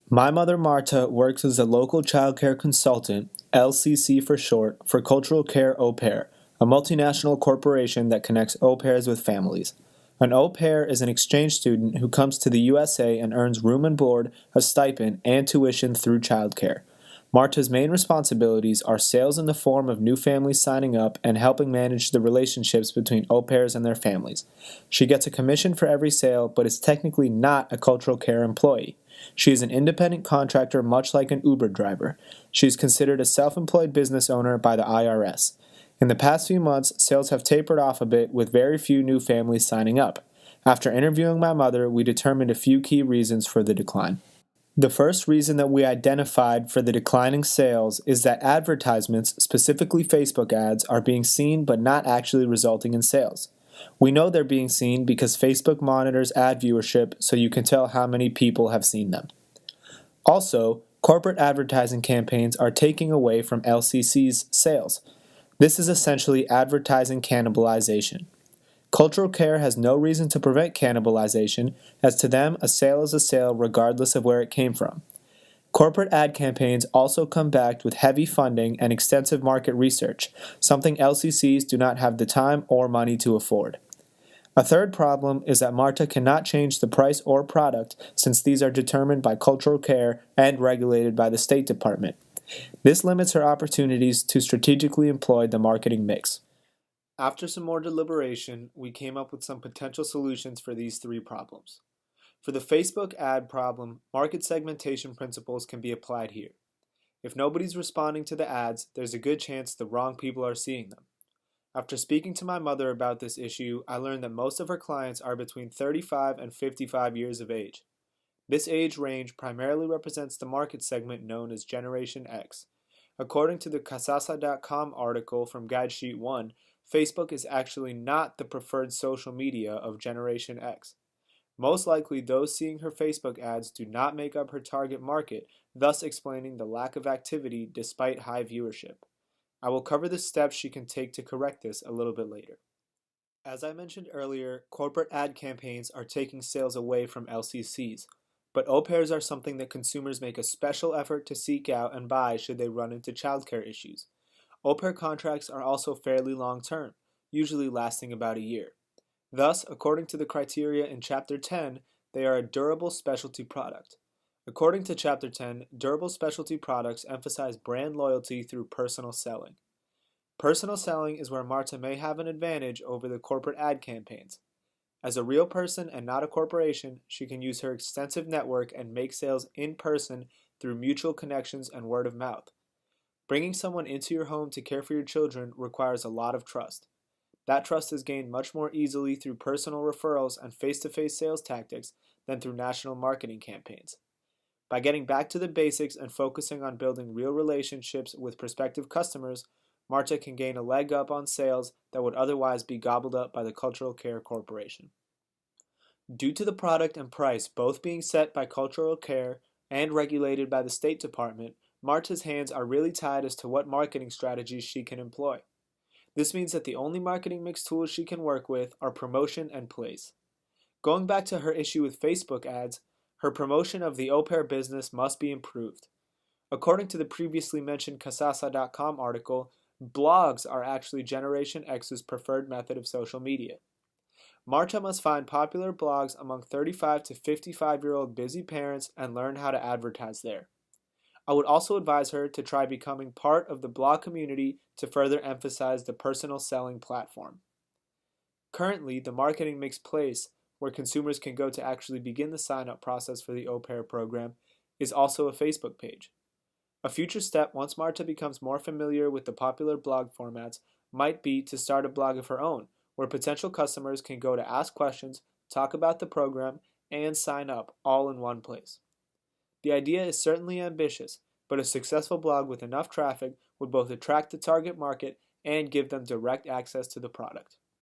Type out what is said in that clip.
My mother Marta works as a local childcare consultant, LCC for short, for Cultural Care Au Pair, a multinational corporation that connects au pairs with families. An au pair is an exchange student who comes to the USA and earns room and board, a stipend, and tuition through childcare. Marta's main responsibilities are sales in the form of new families signing up and helping manage the relationships between au pairs and their families. She gets a commission for every sale, but is technically not a cultural care employee. She is an independent contractor, much like an Uber driver. She is considered a self-employed business owner by the IRS. In the past few months, sales have tapered off a bit with very few new families signing up. After interviewing my mother, we determined a few key reasons for the decline. The first reason that we identified for the declining sales is that advertisements, specifically Facebook ads, are being seen but not actually resulting in sales. We know they're being seen because Facebook monitors ad viewership so you can tell how many people have seen them. Also, corporate advertising campaigns are taking away from LCC's sales. This is essentially advertising cannibalization. Cultural Care has no reason to prevent cannibalization, as to them, a sale is a sale regardless of where it came from. Corporate ad campaigns also come backed with heavy funding and extensive market research, something LCCs do not have the time or money to afford. A third problem is that Marta cannot change the price or product since these are determined by Cultural Care and regulated by the State Department. This limits her opportunities to strategically employ the marketing mix. After some more deliberation, we came up with some potential solutions for these three problems. For the Facebook ad problem, market segmentation principles can be applied here. If nobody's responding to the ads, there's a good chance the wrong people are seeing them. After speaking to my mother about this issue, I learned that most of her clients are between 35 and 55 years of age. This age range primarily represents the market segment known as Generation X. According to the Kasasa.com article from Guide Sheet 1, Facebook is actually not the preferred social media of Generation X. Most likely, those seeing her Facebook ads do not make up her target market, thus explaining the lack of activity despite high viewership. I will cover the steps she can take to correct this a little bit later. As I mentioned earlier, corporate ad campaigns are taking sales away from LCCs, but au pairs are something that consumers make a special effort to seek out and buy should they run into childcare issues. Au pair contracts are also fairly long-term, usually lasting about a year. Thus, according to the criteria in Chapter 10, they are a durable specialty product. According to Chapter 10, durable specialty products emphasize brand loyalty through personal selling. Personal selling is where Marta may have an advantage over the corporate ad campaigns. As a real person and not a corporation, she can use her extensive network and make sales in person through mutual connections and word of mouth. Bringing someone into your home to care for your children requires a lot of trust. That trust is gained much more easily through personal referrals and face-to-face sales tactics than through national marketing campaigns. By getting back to the basics and focusing on building real relationships with prospective customers, Marta can gain a leg up on sales that would otherwise be gobbled up by the Cultural Care Corporation. Due to the product and price both being set by Cultural Care and regulated by the State Department, Marta's hands are really tied as to what marketing strategies she can employ. This means that the only marketing mix tools she can work with are promotion and place. Going back to her issue with Facebook ads, her promotion of the au pair business must be improved. According to the previously mentioned Kasasa.com article, blogs are actually Generation X's preferred method of social media. Marta must find popular blogs among 35 to 55-year-old busy parents and learn how to advertise there. I would also advise her to try becoming part of the blog community to further emphasize the personal selling platform. Currently, the marketing mix place, where consumers can go to actually begin the sign-up process for the au pair program, is also a Facebook page. A future step once Marta becomes more familiar with the popular blog formats might be to start a blog of her own, where potential customers can go to ask questions, talk about the program, and sign up all in one place. The idea is certainly ambitious, but a successful blog with enough traffic would both attract the target market and give them direct access to the product.